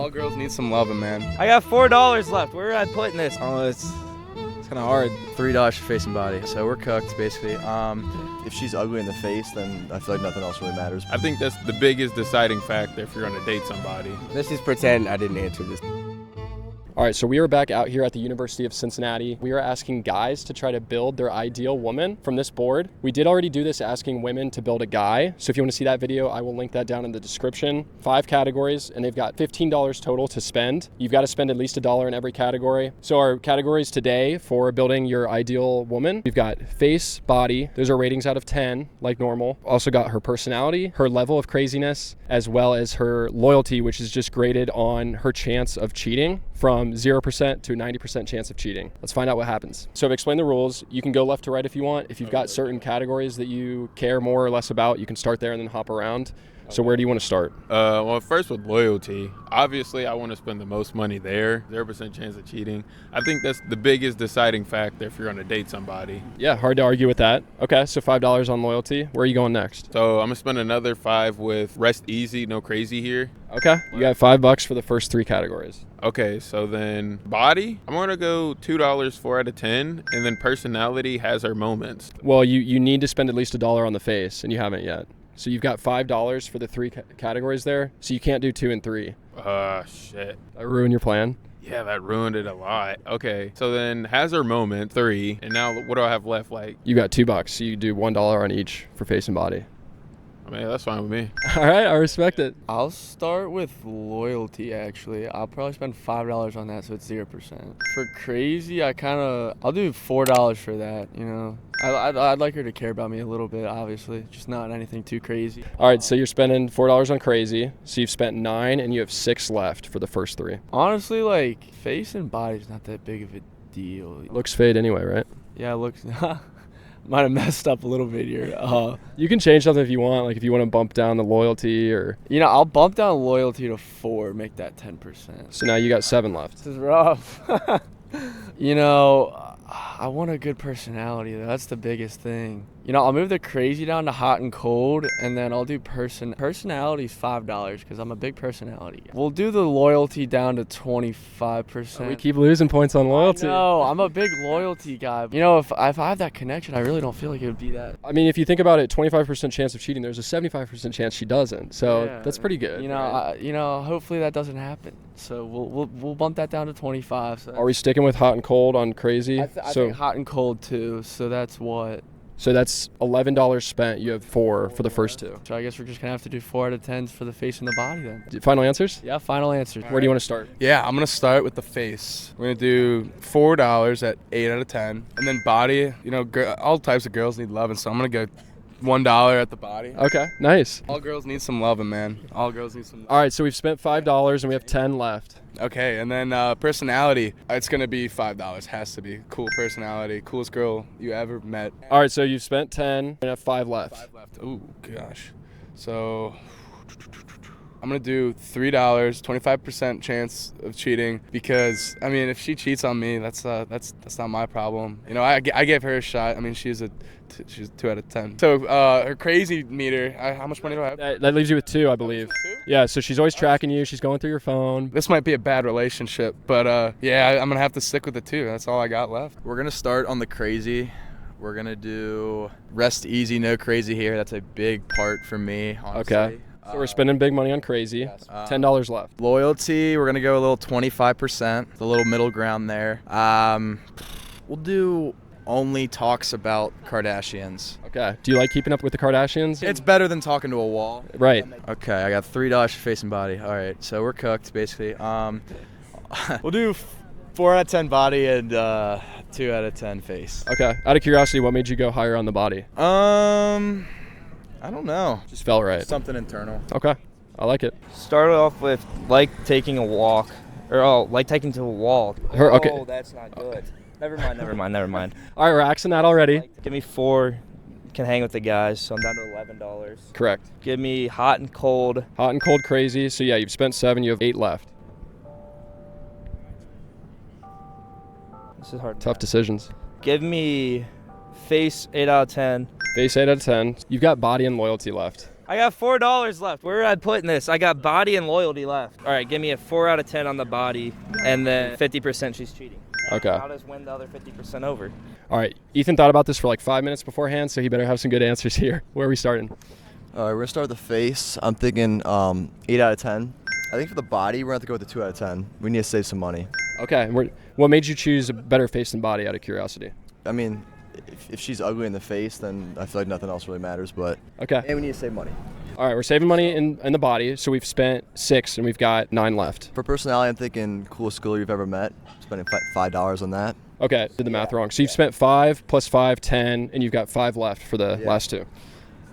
All girls need some loving, man. I got $4 left. Where are I putting this? Oh, it's kind of hard. $3 for face and body, so we're cooked basically. If she's ugly in the face, then I feel like nothing else really matters. I think that's the biggest deciding factor if you're going to date somebody. Let's just pretend I didn't answer this. All right, so we are back out here at the University of Cincinnati. We are asking guys to try to build their ideal woman from this board. We did already do this asking women to build a guy. So if you want to see that video, I will link that down in the description. 5 categories, and they've got $15 total to spend. You've got to spend at least $1 in every category. So our categories today for building your ideal woman, we've got face, body. Those are ratings out of 10, like normal. Also got her personality, her level of craziness, as well as her loyalty, which is just graded on her chance of cheating from 0% to 90% chance of cheating. Let's find out what happens. So I've explained the rules. You can go left to right if you want. If you've got certain categories that you care more or less about, you can start there and then hop around. So where do you want to start? Well, first with loyalty. Obviously, I want to spend the most money there. 0% chance of cheating. I think that's the biggest deciding factor if you're going to date somebody. Yeah, hard to argue with that. Okay, so $5 on loyalty. Where are you going next? So I'm going to spend another 5 with rest easy, no crazy here. Okay, you got $5 for the first 3 categories. Okay, so then body, I'm going to go $2, 4 out of 10. And then personality has her moments. Well, you need to spend at least $1 on the face, and you haven't yet. So you've got $5 for the 3 categories there. So you can't do 2 and 3. Shit. That ruin your plan? Yeah, that ruined it a lot. Okay, so then has her moment, 3. And now what do I have left? Like, You got $2, so you do $1 on each for face and body. I mean, that's fine with me. All right, I respect it. I'll start with loyalty, actually. I'll probably spend $5 on that, so it's 0%. For crazy, I'll do $4 for that, you know. I'd like her to care about me a little bit, obviously. Just not anything too crazy. All right, so you're spending $4 on crazy. So you've spent 9 and you have 6 left for the first 3. Honestly, like, face and body's not that big of a deal. Looks fade anyway, right? Yeah, it looks... Might have messed up a little bit here. You can change something if you want, like if you want to bump down the loyalty or... You know, I'll bump down loyalty to 4, make that 10%. So now you got 7 left. This is rough. You know, I want a good personality, though. That's the biggest thing. You know, I'll move the crazy down to hot and cold, and then I'll do personality's $5 because I'm a big personality guy. We'll do the loyalty down to 25%. We keep losing points on loyalty. No, I'm a big loyalty guy. You know, if I have that connection, I really don't feel like it would be that. I mean, if you think about it, 25% chance of cheating, there's a 75% chance she doesn't. So Yeah, that's pretty good. You know, right? hopefully that doesn't happen. So we'll bump that down to 25. So Are we sticking with hot and cold on crazy? I think hot and cold too. So that's what. So that's $11 spent. You have 4 for the first 2. So I guess we're just gonna have to do 4 out of 10s for the face and the body then. Final answers? Yeah, final answer. Where do you want to start? Yeah, I'm gonna start with the face. We're gonna do $4 at 8 out of 10, and then body. You know, all types of girls need loving, so I'm gonna go $1 at the body. Okay, nice. All girls need some loving, man. All girls need some. All right, so we've spent $5 and we have 10 left. Okay, and then personality. It's gonna be $5. Has to be cool personality, coolest girl you ever met. All right, so you've spent 10 and have 5 left. 5 left. Ooh, gosh. So I'm gonna do $3, 25% chance of cheating, because I mean, if she cheats on me, that's not my problem. You know, I gave her a shot. I mean, she's 2 out of 10. So her crazy meter. How much money do I have? That leaves you with 2, I believe. 2? Yeah, so she's always tracking you. She's going through your phone. This might be a bad relationship, but yeah, I'm gonna have to stick with the 2. That's all I got left. We're going to start on the crazy. We're going to do rest easy, no crazy here. That's a big part for me, honestly. Okay. So we're spending big money on crazy. Yes. $10 left. Loyalty, we're going to go a little 25%, the little middle ground there. We'll do only talks about Kardashians. Okay. Do you like keeping up with the Kardashians? It's better than talking to a wall. Right. Okay, I got $3 for face and body. All right, so we're cooked, basically. We'll do 4 out of 10 body and 2 out of 10 face. Okay. Out of curiosity, what made you go higher on the body? I don't know. Just felt right. Something internal. Okay. I like it. Start off with like taking a walk, or like taking to a wall. Okay. Oh, that's not good. Never mind. All right, we're axing that already. Give me 4. Can hang with the guys, so I'm down to $11. Correct. Give me hot and cold. Hot and cold crazy. So yeah, you've spent 7. You have 8 left. This is hard. Tough decisions. Give me face 8 out of 10. Face 8 out of 10. You've got body and loyalty left. I got $4 left. Where are I putting this? I got body and loyalty left. All right, give me a 4 out of 10 on the body, and then 50% she's cheating. Okay. How does win the other 50% over? All right. Ethan thought about this for like 5 minutes beforehand, so he better have some good answers here. Where are we starting? All right, we're gonna start with the face. I'm thinking 8 out of 10. I think for the body, we're gonna have to go with the 2 out of 10. We need to save some money. Okay. What made you choose a better face than body out of curiosity? I mean, if she's ugly in the face, then I feel like nothing else really matters. But Okay. and we need to save money. All right. We're saving money in the body, so we've spent 6 and we've got 9 left. For personality, I'm thinking coolest school you've ever met. Spending $5 on that. Okay. Did the math wrong. So you've spent 5 plus 5, 10, and you've got 5 left for the last 2.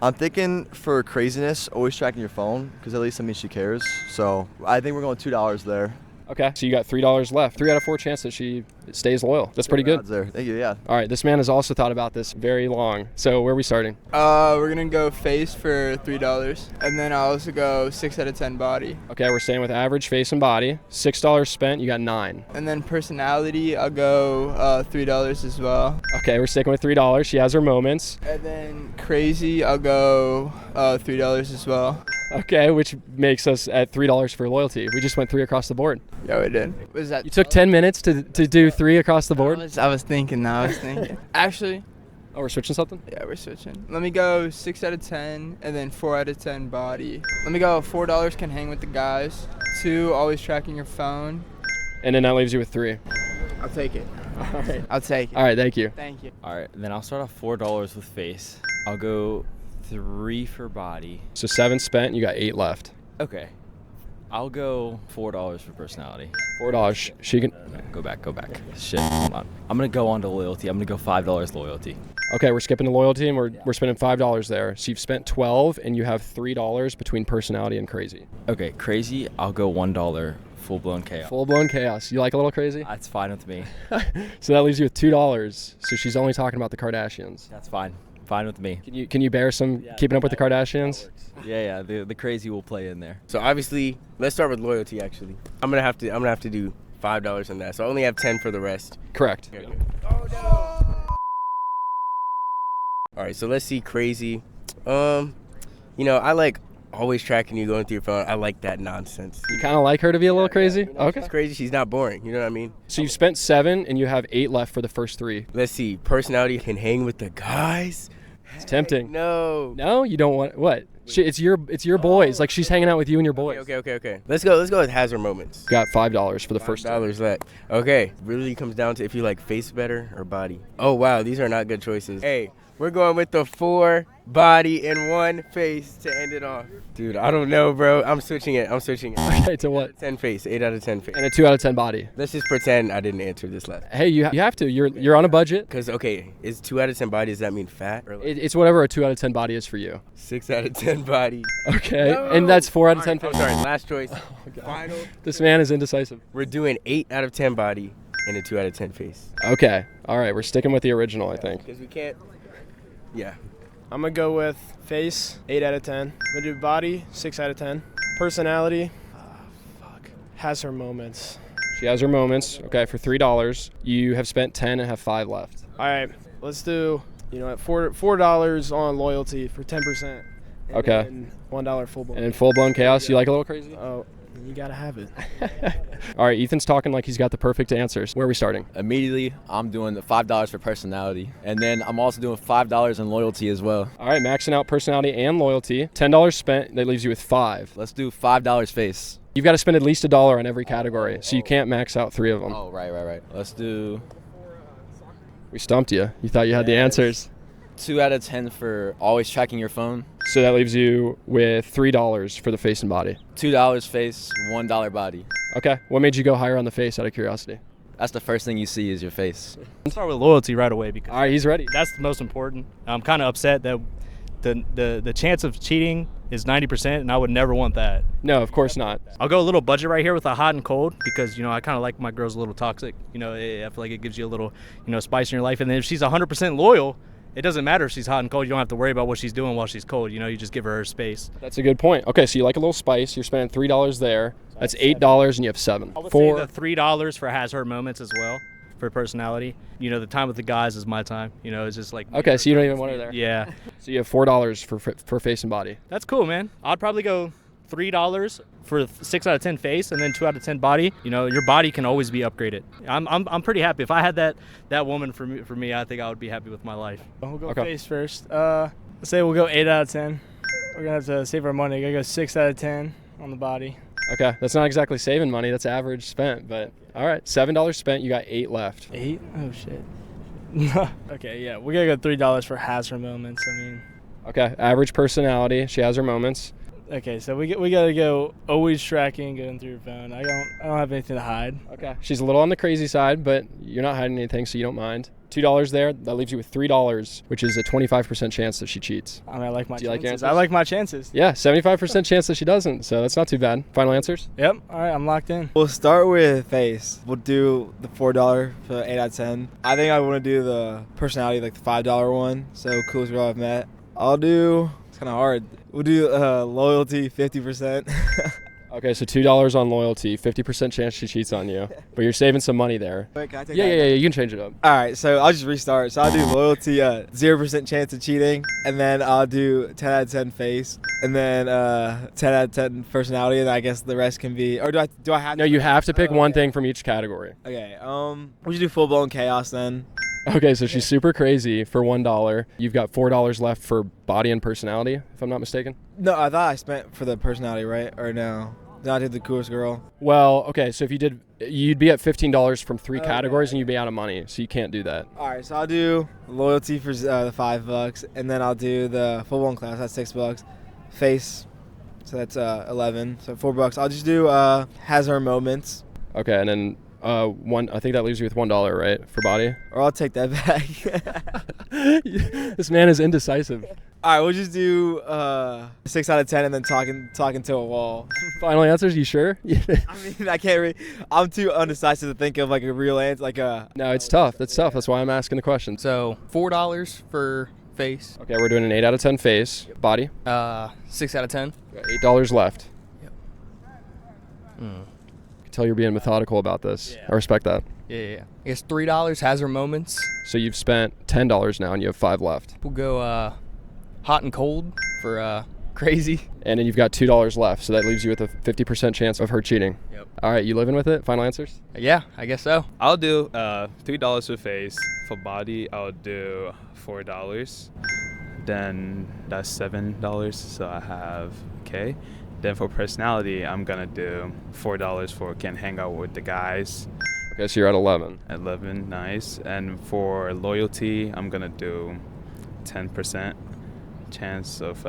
I'm thinking for craziness, always tracking your phone, because at least that means she cares. So I think we're going $2 there. Okay. So you got $3 left. 3 out of 4 chance that she stays loyal. That's pretty good. Odds there. Thank you. Yeah. All right. This man has also thought about this very long. So where are we starting? We're gonna go face for $3, and then I'll also go 6 out of 10 body, Okay. We're staying with average face and body. $6 spent. You got 9. and then personality I'll go $3 as well, Okay. We're sticking with $3. She has her moments. and then crazy I'll go $3 as well. Okay. Which makes us at $3 for loyalty. We just went 3 across the board. Yeah, we did. Was that? You took 10 minutes to do 3 across the board? I was thinking. Actually, Oh, we're switching something? yeah, we're switching. Let me go 6 out of 10, and then 4 out of 10 body. Let me go $4 can hang with the guys. 2 always tracking your phone. And then that leaves you with 3. I'll take it. All right. I'll take it. All right. Thank you. Thank you. All right, then I'll start off $4 with face. I'll go 3 for body. So 7 spent. You got 8 left. Okay. I'll go $4 for personality. $4. She can. Go back. Shit, hold on. I'm gonna go on to loyalty. I'm gonna go $5 loyalty. Okay, we're skipping to loyalty and we're spending $5 there. So you've spent 12 and you have $3 between personality and crazy. Okay, crazy. I'll go $1 full blown chaos. Full blown chaos. You like a little crazy? That's fine with me. So that leaves you with $2. So she's only talking about the Kardashians. That's fine. Fine with me. Can you bear some keeping up with the Kardashians? Yeah. The crazy will play in there. So obviously, let's start with loyalty. Actually, I'm gonna have to do $5 on that. So I only have 10 for the rest. Correct. Okay, good. Oh no! All right, so let's see crazy. I like always tracking you going through your phone. I like that nonsense. You kind of like her to be a little crazy? Okay. She's crazy. She's not boring. You know what I mean? So you've spent 7 and you have 8 left for the first 3. Let's see. Personality can hang with the guys. It's tempting. No. No, you don't want what? It's your boys. Like she's hanging out with you and your boys. Okay. Let's go with hazard moments. Got $5 for the first $5 left. Okay. Really comes down to if you like face better or body. Oh wow, these are not good choices. Hey, we're going with the 4 body and 1 face to end it off. Dude, I don't know, bro. I'm switching it. Okay, to what? 10 face, 8 out of 10 face. And a 2 out of 10 body. Let's just pretend I didn't answer this last. Hey, you have to. You're on a budget. Cause okay, is 2 out of 10 body? Does that mean fat? Or like It's whatever a 2 out of 10 body is for you. 6 out of 10 body. Okay, and that's 4 out of 10 I'm face. sorry. Last choice. Final. This man is indecisive. We're doing 8 out of 10 body and a 2 out of 10 face. Okay, all right, we're sticking with the original, I think. Because we can't. Yeah. I'm gonna go with face, 8 out of 10. I'm gonna do body, 6 out of 10. Personality, has her moments. She has her moments. Okay, for $3, you have spent 10 and have 5 left. All right, let's do, at $4 on loyalty for 10%. And Okay. then $1 full blown. And in full blown chaos, you like a little crazy? Oh, you gotta have it. All right, Ethan's talking like he's got the perfect answers. Where are we starting? Immediately, I'm doing the $5 for personality, and then I'm also doing $5 in loyalty as well. All right, maxing out personality and loyalty. $10 spent, that leaves you with 5. Let's do $5 face. You've got to spend at least $1 on every category, so you can't max out 3 of them. Oh, right. Let's do We stumped you. You thought you had the answers. 2 out of 10 for always tracking your phone. So that leaves you with $3 for the face and body. $2 face, $1 body. Okay. What made you go higher on the face out of curiosity? That's the first thing you see is your face. I'll start with loyalty right away because all right, he's ready. That's the most important. I'm kind of upset that the chance of cheating is 90%, and I would never want that. No, of course not. I'll go a little budget right here with a hot and cold because, I kind of like my girls a little toxic. I feel like it gives you a little, spice in your life. And then if she's 100% loyal, it doesn't matter if she's hot and cold. You don't have to worry about what she's doing while she's cold. You just give her space. That's a good point. Okay, so you like a little spice. You're spending $3 there. That's $8 and you have 7. I would say the $3 for has her moments as well for personality. The time with the guys is my time. It's just like. Okay, so you don't even want her there. Yeah. So you have $4 for face and body. That's cool, man. I'd probably go $3 for 6 out of 10 face and then 2 out of 10 body. You know, your body can always be upgraded. I'm pretty happy. If I had that woman for me, I think I would be happy with my life. We'll go face first. Let's say we'll go 8 out of 10. We're gonna have to save our money. Gotta go 6 out of 10 on the body. Okay, that's not exactly saving money. That's average spent, but all right, $7 spent. You got 8 left. 8? Oh shit. Okay, yeah, we gotta go $3 for has her moments. I mean. Okay, average personality. She has her moments. Okay, so we gotta go always tracking, going through your phone. I don't have anything to hide. Okay. She's a little on the crazy side, but you're not hiding anything, so you don't mind. $2 there. That leaves you with $3, which is a 25% chance that she cheats. I mean, I like my Do you like your chances. answers? I like my chances. Yeah, 75% chance that she doesn't, so that's not too bad. Final answers? Yep. All right, I'm locked in. We'll start with face. We'll do the $4 for 8 out of 10. I think I want to do the personality, like the $5 one. So coolest girl I've met. I'll do. It's kind of hard. We'll do loyalty 50%. Okay, so $2 on loyalty, 50% chance she cheats on you, but you're saving some money there. Wait, can I take Yeah, that? you can change it up. All right, so I'll just restart. So I'll do loyalty, 0% chance of cheating, and then I'll do 10 out of 10 face, and then 10 out of 10 personality, and I guess the rest can be. Or do I have? No, you have to pick one thing from each category. Okay. We should do full blown chaos then. Okay, so she's super crazy for $1. You've got $4 left for body and personality, if I'm not mistaken. No, I thought I spent for the personality, right? Or no? Did I do the coolest girl? Well, okay, so if you did, you'd be at $15 from 3 categories and you'd be out of money, so you can't do that. All right, so I'll do loyalty for the $5, and then I'll do the full blown class. That's $6. Face, so that's 11. So $4. I'll just do has her moments. Okay, and then I think that leaves you with $1, right, for body? Or I'll take that back. This man is indecisive. All right, we'll just do 6 out of 10 and then talking to a wall. Final answers? You sure? I mean, I can't really. I'm too undecisive to think of like a real answer. No, it's tough. That's tough. That's why I'm asking the question. So $4 for face. Okay, we're doing an 8 out of 10 face. Body? 6 out of 10. $8 left. Yep. I can tell you're being methodical about this. Yeah. I respect that. Yeah. I guess $3 has her moments. So you've spent $10 now and you have 5 left. We'll go hot and cold for crazy. And then you've got $2 left, so that leaves you with a 50% chance of her cheating. Yep. All right, you living with it? Final answers? Yeah, I guess so. I'll do $3 for face. For body, I'll do $4. Then that's $7, so I have okay. Then for personality, I'm gonna do $4 for can hang out with the guys. Okay, so you're at 11. 11, nice. And for loyalty, I'm gonna do 10% chance of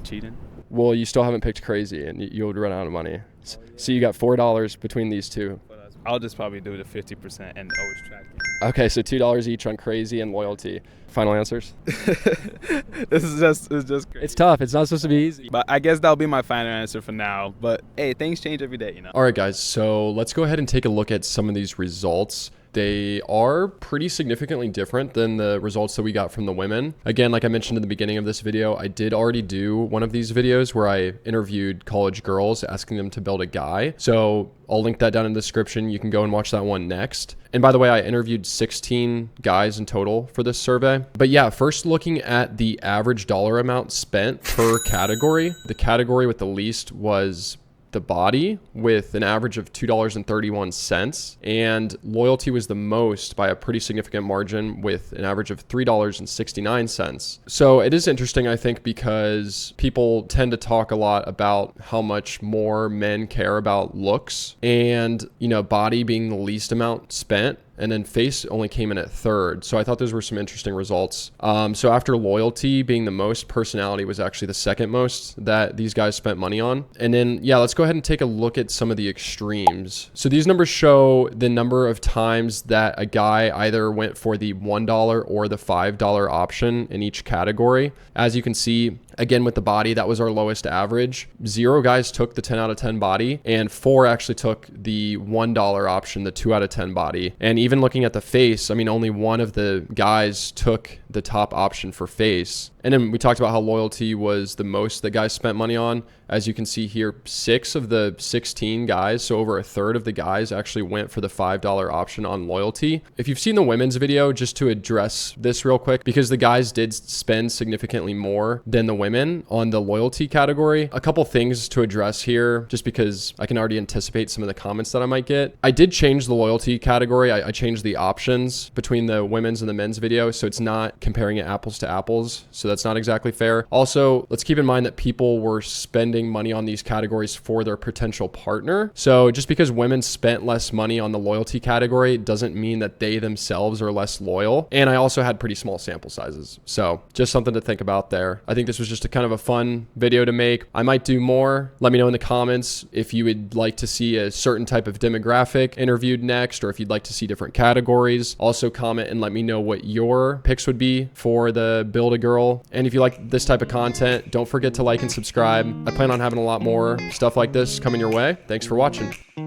cheating. Well, you still haven't picked crazy, and you would run out of money. So you got $4 between these two. I'll just probably do the 50% and always track it. Okay, so $2 each on crazy and loyalty. Final answers? It's just crazy. It's tough. It's not supposed to be easy. But I guess that'll be my final answer for now. But hey, things change every day, you know. All right, guys. So let's go ahead and take a look at some of these results. They are pretty significantly different than the results that we got from the women. Again, like I mentioned in the beginning of this video, I did already do one of these videos where I interviewed college girls asking them to build a guy. So I'll link that down in the description. You can go and watch that one next. And by the way, I interviewed 16 guys in total for this survey. But yeah, first looking at the average dollar amount spent per category, the category with the least was the body with an average of $2.31, and loyalty was the most by a pretty significant margin with an average of $3.69. So it is interesting, I think, because people tend to talk a lot about how much more men care about looks, and body being the least amount spent, and then face only came in at third. So I thought those were some interesting results. So after loyalty being the most, personality was actually the second most that these guys spent money on. And then, yeah, let's go ahead and take a look at some of the extremes. So these numbers show the number of times that a guy either went for the $1 or the $5 option in each category. As you can see, Again, with the body, that was our lowest average. 0 guys took the 10 out of 10 body, and 4 actually took the $1 option, the 2 out of 10 body. And even looking at the face, I mean, only 1 of the guys took the top option for face. And then we talked about how loyalty was the most that guys spent money on. As you can see here, 6 of the 16 guys, so over a third of the guys actually went for the $5 option on loyalty. If you've seen the women's video, just to address this real quick, because the guys did spend significantly more than the women on the loyalty category. A couple things to address here, just because I can already anticipate some of the comments that I might get. I did change the loyalty category. I changed the options between the women's and the men's video, so it's not comparing it apples to apples. So that's not exactly fair. Also, let's keep in mind that people were spending money on these categories for their potential partner. So just because women spent less money on the loyalty category doesn't mean that they themselves are less loyal. And I also had pretty small sample sizes. So just something to think about there. I think this was just a kind of a fun video to make. I might do more. Let me know in the comments if you would like to see a certain type of demographic interviewed next, or if you'd like to see different categories. Also comment and let me know what your picks would be for the Build a Girl. And if you like this type of content, don't forget to like and subscribe. I plan on having a lot more stuff like this coming your way. Thanks for watching.